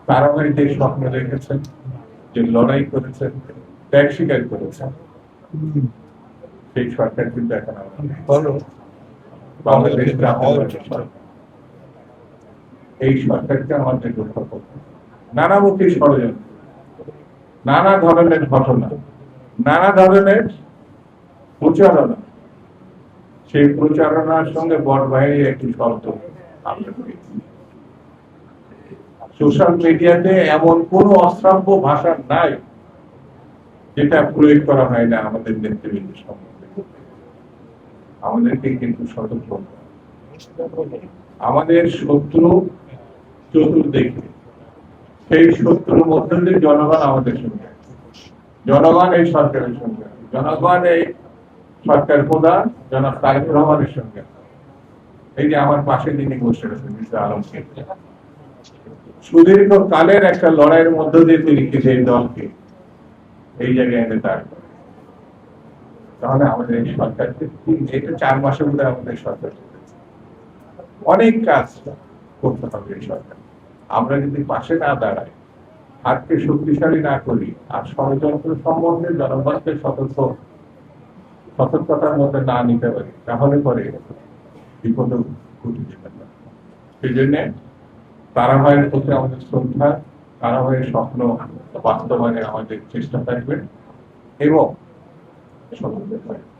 তারাভাই যে স্বপ্ন দেখেছেন, যে লড়াই করেছেন, ত্যাগ স্বীকার করেছেন, সেই সরকার কিন্তু এখন বাংলাদেশ জাতীয়তাবাদী সরকার। এই সরকারকে আমাদের রক্ষা করতে নানামুখী ষড়যন্ত্র, নানা ধরনের ঘটনা, নানা ধরনের প্রচারণা, সেই প্রচারণার সঙ্গে বট বাহিনীর একটি শব্দ আমরা পেয়েছি। সোশ্যাল মিডিয়াতে এমন কোন অশ্রাব্য ভাষা নাই যেটা প্রয়োগ করা হয় না আমাদের নেতৃবৃন্দ সম্বন্ধে। আমাদেরকে কিন্তু সতর্ক, আমাদের শত্রু চতুর্দিকে, সেই শত্রুর মধ্যে দিয়ে জনগণ আমাদের সঙ্গে, জনগণ এই সরকারের সঙ্গে, জনগণ এই সরকার প্রধান জনাব তারেক রহমানের সঙ্গে। এই যে আমার পাশে যিনি বসে রয়েছেন মিস্টার আলমগীর, সুদীর্ঘ কালের একটা লড়াইয়ের মধ্য দিয়ে তিনি কিন্তু এই দলকে এই জায়গায় এনে দাঁড় করেন। তাহলে আমাদের এই সরকারকে এটা 4 মাসের মধ্যে আমাদের সরকার অনেক কাজ করতে হবে। এই সরকার আমরা যদি পাশে না দাঁড়াই, হাতকে শক্তিশালী না করি, আর ষড়যন্ত্র সম্বন্ধে জনগণকে সতর্কতার মধ্যে না নিতে পারি, তাহলে পরে বিপদ ঘটে যেতে পারে। সেই জন্য তারাভাইয়ের প্রতি আমাদের শ্রদ্ধা, তারাভাইয়ের স্বপ্ন বাস্তবায়নে আমাদের চেষ্টা থাকবে এবং সতর্ক থাকবে।